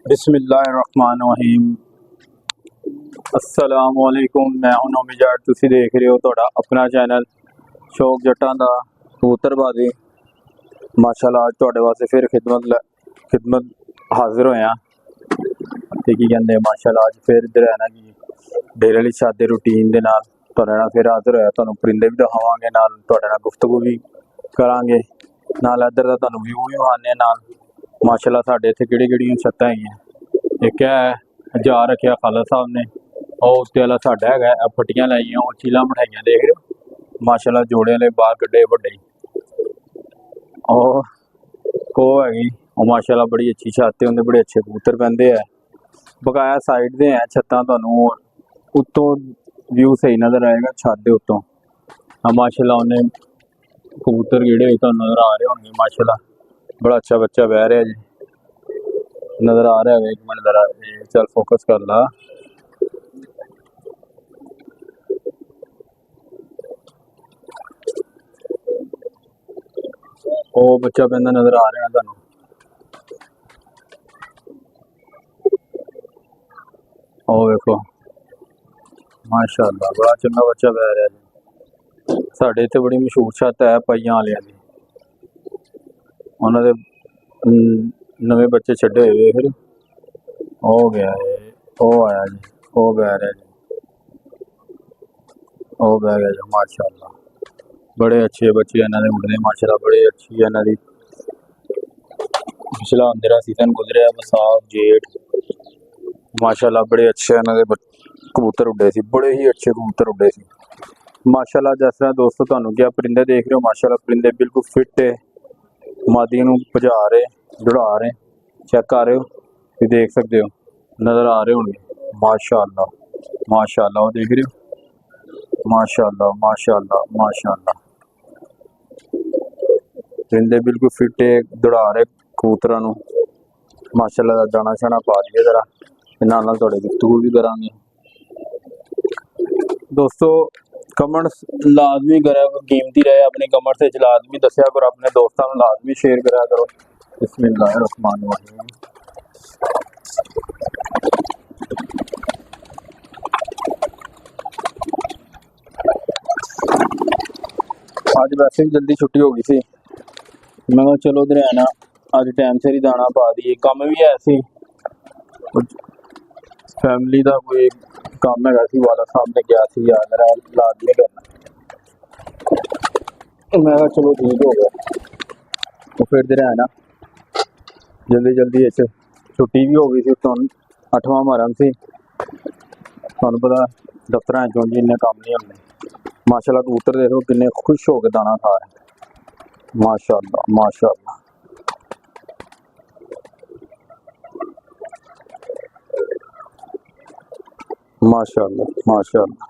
बिस्मिल्लाहिर्रहमानिर्रहीम। अस्सलामुअलैकुम। मैं हूं नौमी जाट, तुसी देख रहे हो तुहाडा अपना चैनल शौक जट्टां दा कबूतरबाजी। माशाअल्लाह आज तुहाडे वास्ते फिर खिदमत हाजिर होया ते की कहंदे माशाअल्लाह आज फिर इधर है ना कि डेरे वाली सादे रूटीन दे नाल तुहाडे नाल फिर हाजिर होया। तुहानू परिंदे भी दिखावांगे, नाल तुहाडे नाल गुफ्तगू भी करांगे, नाल इधर दा तुहानू व्यू भी विखाने नाल माशाअल्लाह साडे इत्थे किहड़ी छत्तां हैगियां। एक है जार रखिया खाला साहब ने, और उत्ते वाला साडा हैगा फट्टियां लाइयां और चीला मिठाइयां देख रहे हो माशाअल्लाह जोड़े वाले बाहर कड्डे बड्डे। और को हैगी और माशाअल्लाह बड़ी अच्छी छत है, उन्हें बड़े अच्छे कबूतर पैंदे है। बकाया साइड दे है छत्तां, तुहानू उत्तों व्यू सही नज़र आएगा छत दे उत्तों। माशाअल्लाह उन्हें कबूतर गिड़े हुए तुहानू नज़र आ रहे होंगे। माशाअल्लाह बड़ा अच्छा बच्चा बह रहा है जी, नज़र आ रहा है। एक मिनट जरा चल फोकस कर ला। ओ बच्चा पैंदा नज़र आ रहा है तुहानू। ओ देखो माशाअल्लाह बड़ा चंगा बच्चा बह रहा है जी। साडे इत्थे बड़ी मशहूर छत है पाइयां वालियां दी, उन्होंने नवे बच्चे छड्डे हुए। फिर हो गया है, ओ आया जी, ओ बह रहा जी, ओ बह गया जी। माशाअल्लाह बड़े अच्छे बच्चे इन्हों ने उड़ने, माशाअल्लाह बड़ी अच्छी है इन्हों की। पिछला अंधेरा सीजन गुजरिया बसाख जेठ, माशाअल्लाह बड़े अच्छे इन्हों के कबूतर उड़े सी, बड़े ही अच्छे कबूतर उड़े सी माशाअल्लाह। जिस तरह दोस्तों तुहानू क्या परिंदे देख रहे हो, माशाअल्लाह परिंदे बिल्कुल फिट है, मादी नू भजा रहे दौड़ा रहे, चेक कर रहे हो, ये देख सकते हो नज़र आ रहे होंगे। माशाअल्लाह माशाअल्लाह वो देख रहे हो, माशाअल्लाह माशाअल्लाह माशाअल्लाह परिंदे बिल्कुल फिट है, दौड़ा रहे कबूतरां नू माशाअल्लाह। दाना शाना पा दिए जरा, नाल नाल तुहाडे गुफ्तगू भी करांगे। दोस्तों कमेंट्स लाजमी करा करो, कीमती रहे अपने कमेंट से लाजमी दसिया करो, अपने दोस्तों में लाजमी शेयर करा करो। बिस्मिल्लाहिर्रहमानिर्रहीम। आज वैसे भी जल्दी छुट्टी हो गई थी, मैं कहा चलो उधर है ना अज टाइम से ही दाना पा दिए। कम भी है सी, फैमिली का कोई काम है, वाला साहब ने गया सी यार मेरा लाजमी करना, मैं कहा चलो ठीक हो गया। तो फिर इधर है ना जल्दी छुट्टी भी हो गई थी, तो 8वां मुहर्रम सी, तुहानू पता दफ्तर चो जी इन्ने काम नहीं होंगे। माशाअल्लाह कबूतर देखो किन्ने खुश हो के दाना खा रहे, माशाअल्लाह माशाअल्लाह माशाअल्लाह माशाअल्लाह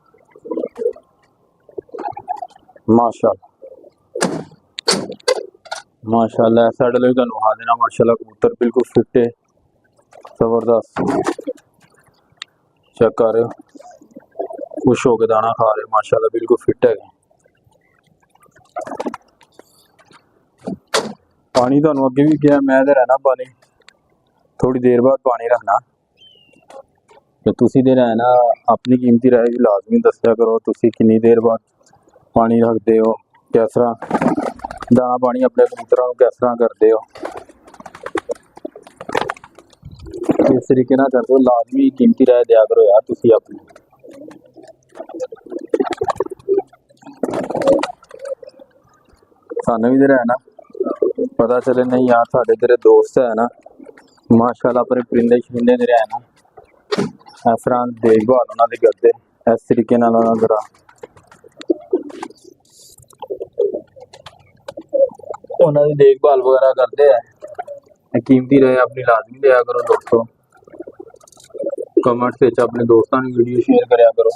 माशाअल्लाह माशाअल्लाह। साइड भी तुहानू आ देना माशाअल्लाह, कबूतर बिल्कुल फिट है, जबरदस्त चेक कर रहे हो, खुश हो के दाना खा रहे माशाअल्लाह, बिल्कुल फिट है। पानी तुहानू अगे भी किया, मैं तो रहना पानी थोड़ी देर बाद पानी रखना, तो तुसी दे रहना अपनी कीमती राय भी लाजमी दसिया करो, तुसी कितनी देर बाद पानी रखते हो, किस तरह दाना पानी अपने कबूतरों किस तरह करते हो, इस तरीके ना करते हो, लाजमी कीमती राय दिया करो यार तुसी अपनी। सानू भी है ना पता चले नहीं यार साढ़े तेरे दोस्त है ना माशाअल्लाह अपने परिंदे शरिंदे दे है ना इस तरह देखभाल उन्होंने करते, इस तरीके जरा उन्होंने देखभाल वगैरह करते हैं। कीमती रहे अपनी लाजमी दिया करो दोस्तों, कमेंट्स अपने दोस्तों की वीडियो शेयर कराया करो।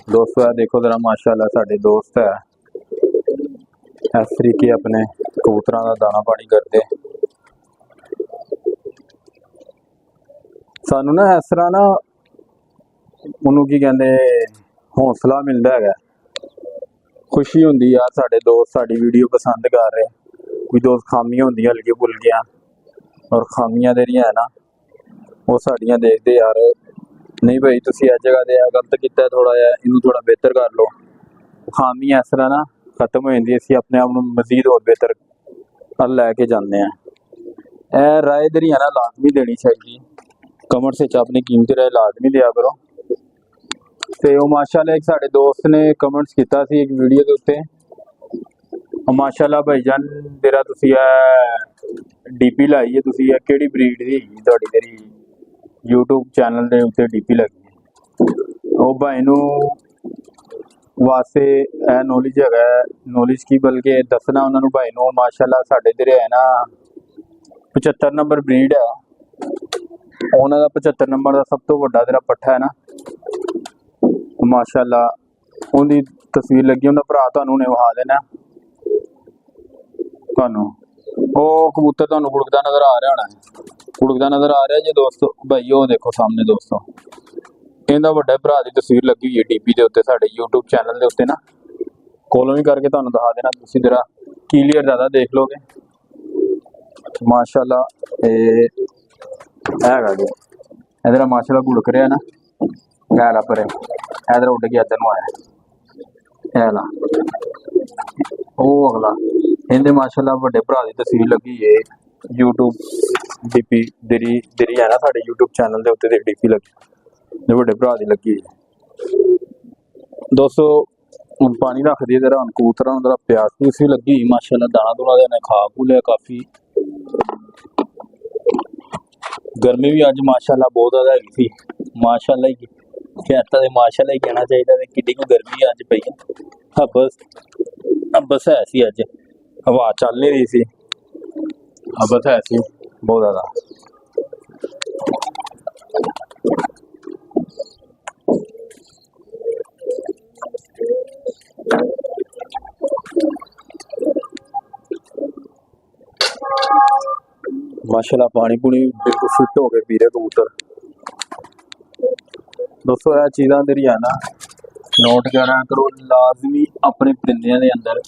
दोस्तों देखो जरा माशाअल्लाह साढ़े दोस्त है इस तरीके अपने कबूतरों का दाना पानी करते। सानू ना इस तरह ना उन्होंने की कहते हौसला मिलता है, खुशी होंगी यार साढ़े दोस्त साड़ी वीडियो पसंद कर रहे। कोई दोस्त खामियां होंदियां हल्की फुल्कियां, और खामियां तेरियां है ना ਉਹ ਸਾਡੀਆਂ ਦੇਖਦੇ यार नहीं भाई तुसी इस जगह ते गलत किया, थोड़ा जिहा इनू थोड़ा बेहतर कर लो। खामी इस तरह ना खत्म हो जाती, असीं अपने आप नूं मजीद होर बेहतर लैके जाने हैं। ਇਹ ਰਾਏ ਜਿਹੜੀ ਹੈ ਨਾ ਲਾਜ਼ਮੀ ਦੇਣੀ ਚਾਹੀਦੀ। ਕਮੈਂਟਸ ਵਿੱਚ ਆਪਣੀ ਕੀਮਤੀ ਰਾਏ ਲਾਜ਼ਮੀ ਦਿਆ ਕਰੋ। ਤੇ ਉਹ ਮਾਸ਼ਾਅੱਲਾ ਇੱਕ ਸਾਡੇ ਦੋਸਤ ਨੇ ਕਮੈਂਟਸ ਕੀਤਾ ਸੀ ਇੱਕ ਵੀਡੀਓ ਦੇ ਉੱਤੇ, ਮਾਸ਼ਾਅੱਲਾ ਭਾਈਜਾਨ ਤੇਰਾ ਤੁਸੀਂ ਇਹ ਡੀਪੀ ਲਾਈ ਹੈ, ਤੁਸੀਂ ਇਹ ਕਿਹੜੀ ਬਰੀਡ ਦੀ ਹੈਗੀ ਤੁਹਾਡੀ ਜਿਹੜੀ YouTube ਚੈਨਲ ਦੇ ਉੱਤੇ ਡੀਪੀ ਲੱਗੀ। ਉਹ ਭਾਈ ਨੂੰ ਵਾਸਤੇ ਇਹ ਨੌਲੇਜ ਹੈਗਾ, ਨੌਲੇਜ ਕੀ ਬਲਕਿ ਦੱਸਣਾ ਉਹਨਾਂ ਨੂੰ ਭਾਈ ਨੂੰ। ਮਾਸ਼ਾਅੱਲਾ ਸਾਡੇ ਜਿਹੜੇ ਹੈ ਨਾ 75 ਨੰਬਰ ਬਰੀਡ ਹੈ, ਉਹਨਾਂ ਦਾ 75 ਨੰਬਰ ਦਾ ਸਭ ਤੋਂ ਵੱਡਾ ਜਿਹੜਾ ਪੱਠਾ ਹੈ ਨਾ ਮਾਸ਼ਾਅੱਲਾ ਉਹਦੀ ਤਸਵੀਰ ਲੱਗੀ, ਉਹਦਾ ਭਰਾ ਤੁਹਾਨੂੰ ਨੇ ਵਿਖਾ ਦੇਣਾ। ਤੁਹਾਨੂੰ ਉਹ ਕਬੂਤਰ ਤੁਹਾਨੂੰ ਕੁੜਕਦਾ ਨਜ਼ਰ ਆ ਰਿਹਾ ਹੋਣਾ, ਕੁੜਕਦਾ ਨਜ਼ਰ ਆ ਰਿਹਾ ਜੀ ਦੋਸਤੋ ਭਾਈ। ਉਹ ਦੇਖੋ ਸਾਹਮਣੇ ਦੋਸਤੋ, ਇਹਦਾ ਵੱਡੇ ਭਰਾ ਦੀ ਤਸਵੀਰ ਲੱਗੀ ਹੋਈ ਹੈ ਡੀਪੀ ਦੇ ਉੱਤੇ ਸਾਡੇ YouTube ਚੈਨਲ ਦੇ ਉੱਤੇ ਨਾ। ਕੋਲੋਂ ਵੀ ਕਰਕੇ ਤੁਹਾਨੂੰ ਦਿਖਾ ਦੇਣਾ, ਤੁਸੀਂ ਜਰਾ ਕਲੀਅਰ ਜ਼ਿਆਦਾ ਦੇਖ ਲੋਗੇ। ਮਾਸ਼ਾਅੱਲਾ ਇਹ ਹੈਗਾ ਜੀ, ਇਧਰ ਮਾਸ਼ਾਅੱਲਾ ਘੁੜਕ ਰਿਹਾ ਨਾ, ਇਹ ਲਾ ਪਰੇ, ਇਧਰ ਉੱਡ ਕੇ ਇੱਧਰ ਨੂੰ ਆਇਆ, ਇਹ ਲਾ ਉਹ ਅਗਲਾ। ਇਹਦੇ ਮਾਸ਼ਾਅੱਲਾ ਵੱਡੇ ਭਰਾ ਦੀ ਤਸਵੀਰ ਲੱਗੀ ਹੈ YouTube ਡੀਪੀ ਜਿਹੜੀ ਹੈ ਨਾ ਸਾਡੇ YouTube ਚੈਨਲ ਦੇ ਉੱਤੇ ਡੀਪੀ ਲੱਗੀ ਜੋ ਵੱਡੇ ਭਰਾ ਦੀ ਲੱਗੀ ਹੈ। ਦੋਸਤੋ ਹੁਣ ਪਾਣੀ ਰੱਖ ਦਈਏ ਜਰਾ, ਹੁਣ ਕਬੂਤਰਾਂ ਨੂੰ ਜਰਾ ਪਿਆਸ ਪੂਸ ਵੀ ਲੱਗੀ ਮਾਸ਼ਾਅੱਲਾ, ਦਾਣਾ ਦੂਣਾ ਦੇ ਨੇ ਖਾ ਖੂ ਲਿਆ ਕਾਫੀ। गर्मी भी अज माशाअल्लाह बहुत ज़्यादा हैगी सी, माशाअल्लाह ही कहता है, माशाअल्लाह ही कहना चाहिए कि कितनी को गर्मी अज पई है। बस है सी अज हवा चल नहीं रही सी, बस है सी बहुत ज़्यादा। माशाअल्लाह पानी पूनी बिल्कुल फिट हो गए पी रहे कबूतर। दोस्तों यह चीज़ां जेहड़ी है ना नोट करा करो लाजमी अपने परिंदियां दे अंदर।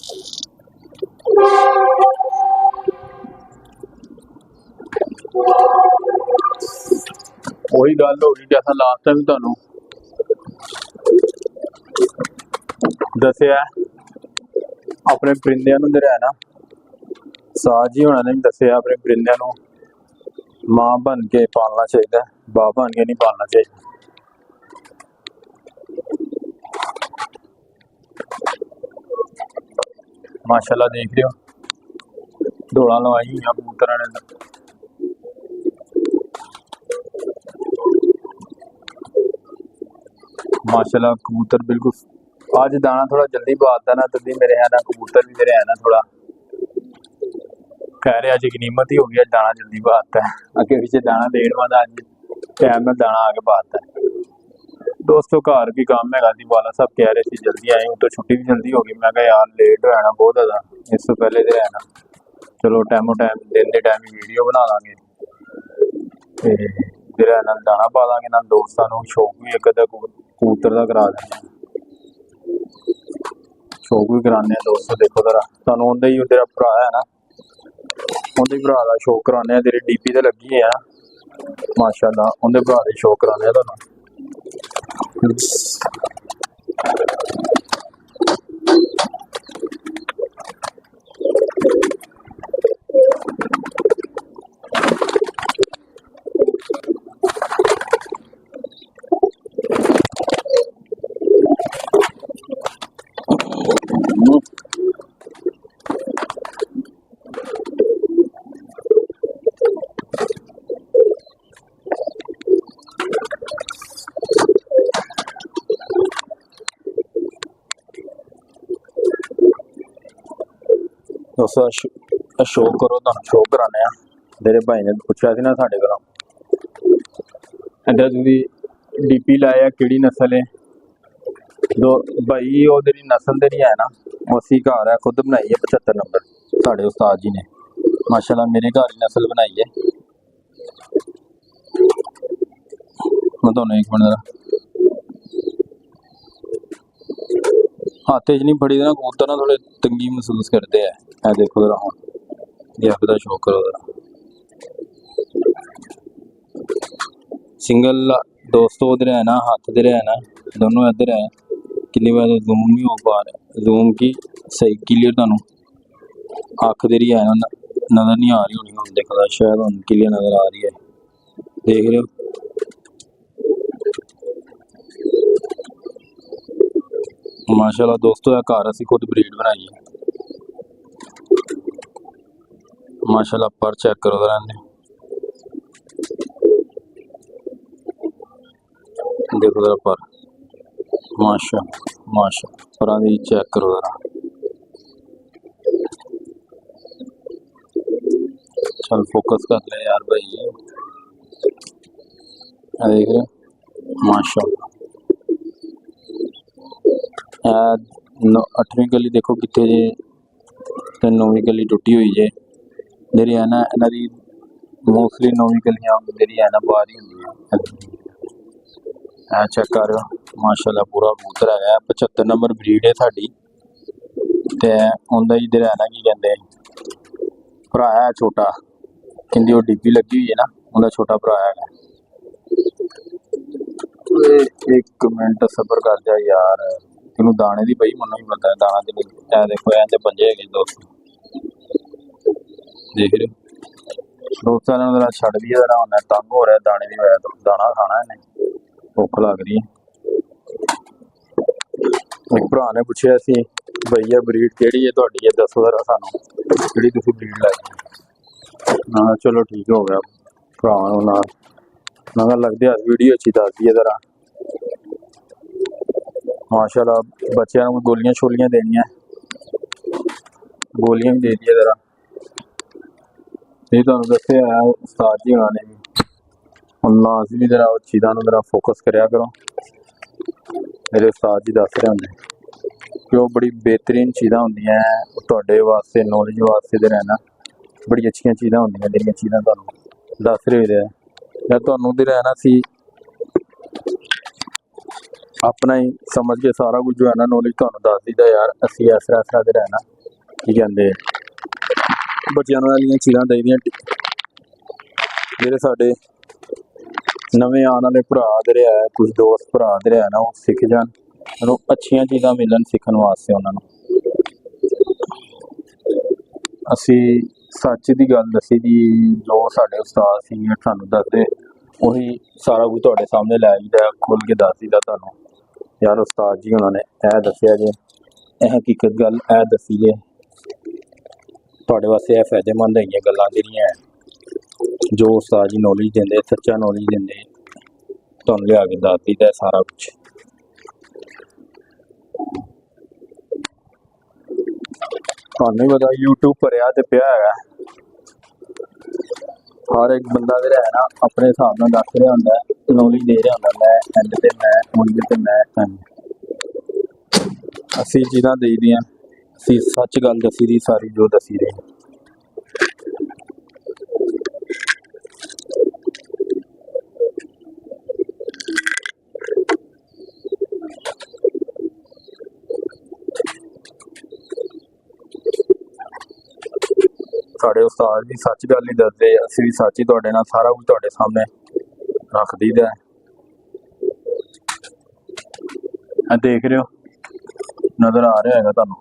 वही गल हो गई जैसा लास्ट टाइम तुहानू दसिया, अपने परिंदियां नूं जेहड़ा है ना साज ही होना ने दसिया, अपने परिंदियां नूं मां बन के पालना चाहिए, बाप बन के नहीं पालना चाहिए। माशाअल्लाह देख रहे हो दौड़ा लवाई हुई कबूतर ने। माशाअल्लाह कबूतर बिल्कुल आज दाना थोड़ा जल्दी पाता ना, तभी मेरे है ना कबूतर भी मेरे है ना थोड़ा कह रहे अज गनीमत ही हो गया, दाना जल्दी पाता है। अगे पीछे दाना देने वाला अज टाइम में दाना आके पाता है। दोस्तों घर भी काम है, वाला साहब कह रहे थे जल्दी आए, तो छुट्टी भी जल्दी हो गई। मैं कहा यार लेट हो जाना बहुत ज़्यादा, इस तो पहले तो है ना चलो टाइमो टाइम दिन के टाइम वीडियो बना लाँगे, फिर है ना दाना पा देंगे ना। दोस्तों को शौक भी एक अद्धा कबूतर का करा देंगे, शौक भी कराने दोस्तों। देखो जरा तुहानू उन्दा ही तेरा भरा है ना, उन्हें भरा का शौक कराने तेरी डीपी ते लगी है माशाअल्लाह, उन्हें भरा के शौक कराने तुहानू। दोस्तों शौक करो, तुहानू शौक कराने मेरे भाई ने पूछा सी ना साढ़े को इधर तुसी डीपी लाया किहड़ी नस्ल है। दो भाई वो तेरी नस्ल तेरी है ना वो असी घर है खुद बनाई है 75 नंबर साढ़े उस्ताद जी ने माशाअल्लाह, मेरे घर ही नस्ल बनाई है। मैं तुहानू एक मिनट हाथ च नहीं फड़ी ना कबूतर ना थोड़े तंगी महसूस करते हैं। ऐ देखो जरा हम ये आपका शौक करो जरा। सिंगल दोस्तों उधर है ना, हाथ इधर है ना, दोनों इधर है। कितनी बार जूम नहीं हो पा रहा, जूम की सही क्लियर तुहानू अख तेरी है ना नज़र नहीं आ रही होनी, हम देखो शायद हम क्लियर नज़र आ रही है, देख रहे हो। माशाल्लाह दोस्तों ये घर असी खुद ब्रीड बनाई है। माशाल्लाह पर चेक करो जरा इन्हें, देखो जरा पर, माशा माशा पर चेक करो जरा। चल फोकस कर ले यार भाई, देख रहे माशाल्लाह। 8वीं गली देखो कितने जे, ते 9वीं गली टुटी हुई जे। जेरी है ना इन्हां दी मोस्टली 9वीं गलियां जेरी है ना बाहर ही होंदी है। चेक कर रहे हो माशाल्लाह पूरा कबूतर है। 75 नंबर ब्रीड है साडी, ते उंदा इधर है ना की कहंदे भरा है छोटा, किंदी वो डिब्बी लगी हुई है ना, उनका छोटा भरा है। एक मिनट सबर कर जा यार, तेनू दाने दी भाई मनो ही पता है, दाना ते देखो ऐसे पंजे है दोस्त, देख रहे दोस्तों ने जरा छड़ दिया जरा, उन्हें तंग हो रहा है दाने की वजह तो, दाना खाना है भुख लग रही है। एक भरा ने पूछा सी भैया ब्रीड केड़ी है तुहाडी है, दसो जरा सानू केड़ी तुसीं ब्रीड लाई। हाँ चलो ठीक हो गया, भरा ना लगते अस वीडियो अच्छी दस दी है जरा। माशाल्लाह बच्चों को गोलियां छोलियां देनियां, गोलियां भी दे दिया जरा। ये तुहानू दस्से है उस्ताद जी होना ने भी, हम नाज भी जरा चीज़ों को जरा फोकस करया करो, मेरे उस्ताद जी दस रहे होंगे कि वो बड़ी बेहतरीन चीज़ां होंदियां तुहाडे वास्ते, नॉलेज वास्ते दे रहना बड़ी अच्छी चीज़ां होंदियां जिहड़ियां चीज़ां तुहानू दस रहे होंदे या तुहानू दे रहना सी अपना ही समझ के सारा कुछ जो है ना नॉलेज तुहानू दस दीदा यार। असी ऐसा दे रहना की कहंदे बच्चों वाली चीज़ां देदियां, जेह्ड़े साडे नवे आने वाले भरा जेह्ड़े है, कुछ दोस्त भरा जेह्ड़े है ना वो सीख जान, अच्छियां चीज़ां मिलन सीखण वास्ते उन्होंने। असी सच की गल दसी दी, जो साडे उस्ताद सीनियर सानू दसदे उही सारा कुछ तुहाडे सामने लै आईदा, खोल के दस दीदा तुहानू यार। उस्ताद जी उन्होंने यह दसिया जे, यह हकीकत गल यह दसी जे, तुहाडे वास्ते यह फायदेमंद है गल्लां जिहड़ियां है जो उस्ताद जी नॉलेज देंदे, सच्चा नॉलेज देंदे, तुहानू लिया के दस दीदा सारा कुछ। तुहानू पता यूट्यूब भरिया ते पिया है, हर एक बंदा जेह्ड़ा है ना अपने हिसाब नाल दस रहा होंदा है, नॉलेज दे रहा होंदा, मैं एंड ते मैं उंज ते मैं एंड। असी चीज़ां देई दियां, असी सच गल दसी दी सारी जो दसी रहे। साढ़े उस्ताद भी सच गल ही दसदे, असीं भी सच ही तुहाडे नाल सारा कुछ तुहाडे सामने रख दीदा है। देख रहे हो नज़र आ रहा है तुहानू,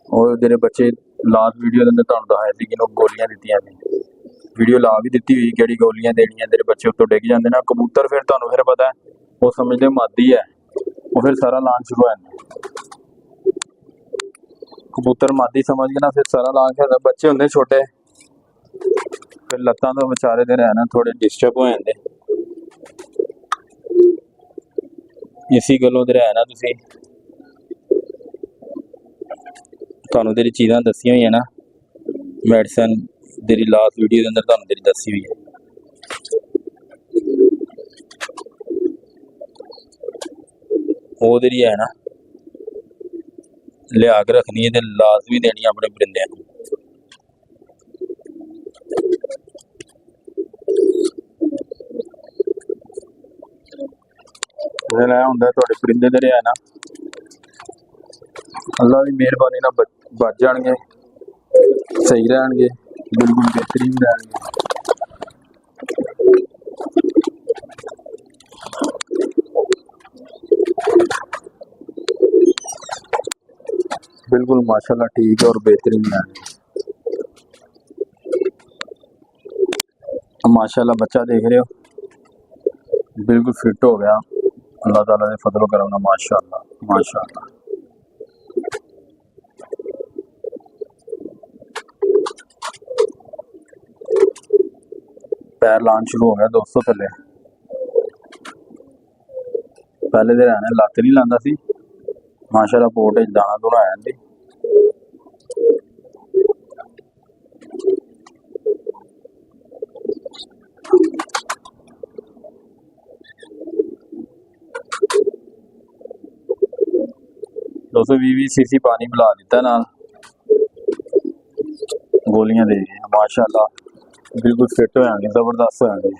और जेह्ड़े बच्चे लास्ट वीडियो के अंदर तुहानू दस्सिया सी कि गोलियां दित्तियां सी, वीडियो ला भी दित्ती हुई केड़ी गोलियां देनियां, जेह्ड़े बच्चे उत्तों डिग जांदे ना कबूतर, फिर तुहानू फिर पता है वो समझदे मादी है, वो फिर सारा लान शुरू हो जांदे। कबूतर मादी समझ के ना फिर सारा लान शुरू, बच्चे होंदे छोटे, फिर लत्तां तो बेचारे दे रहना थोड़े डिस्टर्ब हो जांदे। इसी गल्लों दे रहना तुसीं तुहानू तेरी चीज़ां दसियां हुई है ना, मेडिसन तेरी लास्ट वीडियो के अंदर तुहानू तेरी दसी हुई है। वो तेरी है ना लिया के रखनी है, लास्ट भी देनी अपने परिंदे को। परिंदे जेह्ड़े है ना अल्लाह की मेहरबानी नाल बच जाएंगे, सही रहणगे, बिल्कुल बेहतरीन रहणगे। बिल्कुल माशाल्लाह ठीक है और बेहतरीन है। माशाल्लाह बच्चा देख रहे हो बिल्कुल फिट हो गया अल्लाह ताला ने फजल करम ना माशाल्लाह माशाल्लाह। पैर लान शुरू हो गया दोस्तों थले। पहले तो रहने लत्त नहीं लांदा सी माशाल्लाह पोट दाना दूना आ जाती। दो सौ 20 सीसी पानी मिला दिता नाल गोलियां दे माशाल्लाह बिल्कुल फिट हो जाएंगे जबरदस्त हो जाएंगे।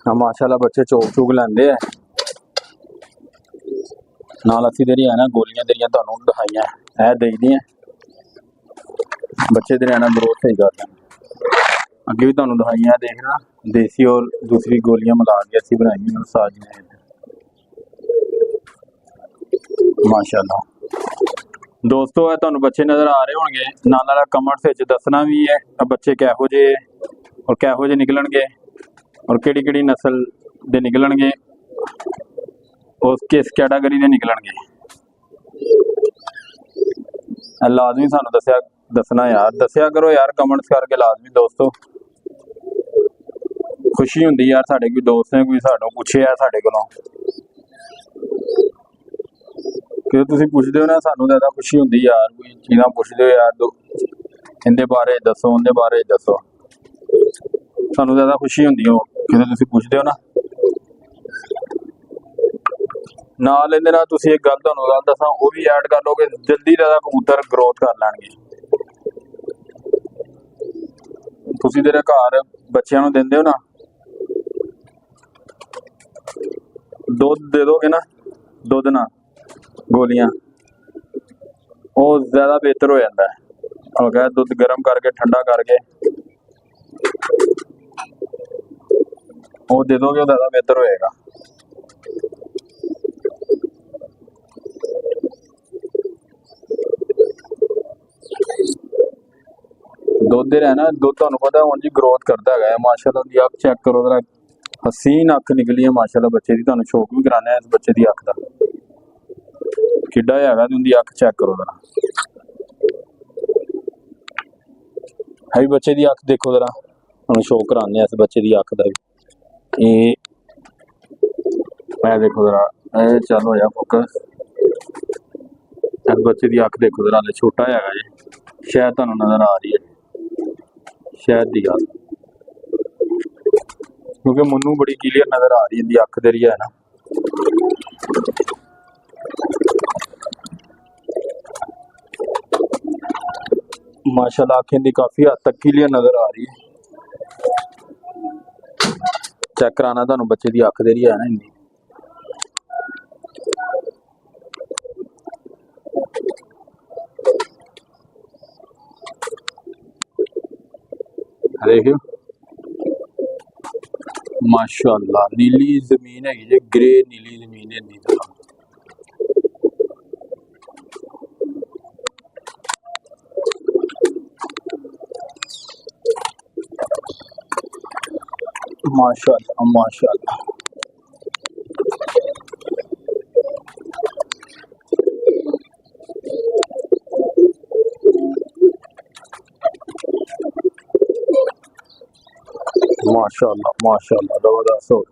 हाँ माशाल्लाह बच्चे चोक चूक लेंदे है नाल असी देरी है ना गोलियां देरियां तुहानू दिखाइयां ऐ देई दियां बच्चे दे ना ग्रोथ सही करते हैं। अगे भी तुहानू दिखाइयां देखना देसी और दूसरी गोलियां मिला के असी बनाई साजी ने माशाल्लाह। दोस्तों है तुहानू बच्चे नज़र आ रहे होंगे नाल नाल कमेंट्स विच दसना भी है बच्चे किहो जे और किहो जे निकलणगे और किहड़ी नस्ल दे निकलणगे और किस कैटागरी दे निकलणगे लाजमी सानू दसना यार दस्या करो यार कमेंट्स करके लाजमी दोस्तों। खुशी हुंदी यार साडे कोई दोस्त ने कोई साडों पुछे है साडे कोलों कि तुसीं पुछदे हो ना सानू ज़्यादा खुशी हुंदी यार कोई चीज़ां पुछदे हो यार इहदे बारे दसो उहदे बारे दसो सानू ज़्यादा खुशी हुंदी हो कि तुसीं पुछदे हो ना। नाल इहदे नाल तुसीं एक गल तुहानू गल दसां वो भी ऐड कर लो कि जल्दी ज़्यादा कबूतर ग्रोथ कर लैणगे। तुसीं जेहड़े घर बच्चिआं नू दिंदे हो ना दुध दे दोगे ना दुध ना गोलियां वो ज़्यादा बेहतर हो जाता है हल्का दुध गर्म करके ठंडा करके वो दे दोगे वो ज़्यादा बेहतर होएगा। दुध रहना दुध तुहानू पता हुण जी ग्रोथ करता है माशाल्लाह दी अख चेक करो जरा हसीन अख निकली है माशाल्लाह बच्चे दी तुहानू शौक भी कराने इस बच्चे दी अख दा किड्डा हैगा तुंदी अख चेक करो जरा है बच्चे दी अख देखो जरा तुहानू शौक कराने इस बच्चे दी अख दा भी मैं देखो जरा चल हो जा फोकस इस बच्चे दी अख देखो जरा छोटा हैगा जी शायद तुहानू नजर आ रही है शायद दी गल क्योंकि मैनू बड़ी क्लीयर नजर आ रही है अख तेरी है ना। माशाल्लाह अख इनकी काफी हद तक क्लीयर नजर आ रही है चेक कराना तुहानू बच्चे दी अख तेरी है ना इनकी देखियो माशाल्लाह नीली जमीन है जी ग्रे नीली जमीन है माशाल्लाह माशाल्लाह। माशाअल्लाह जबरदस्त हो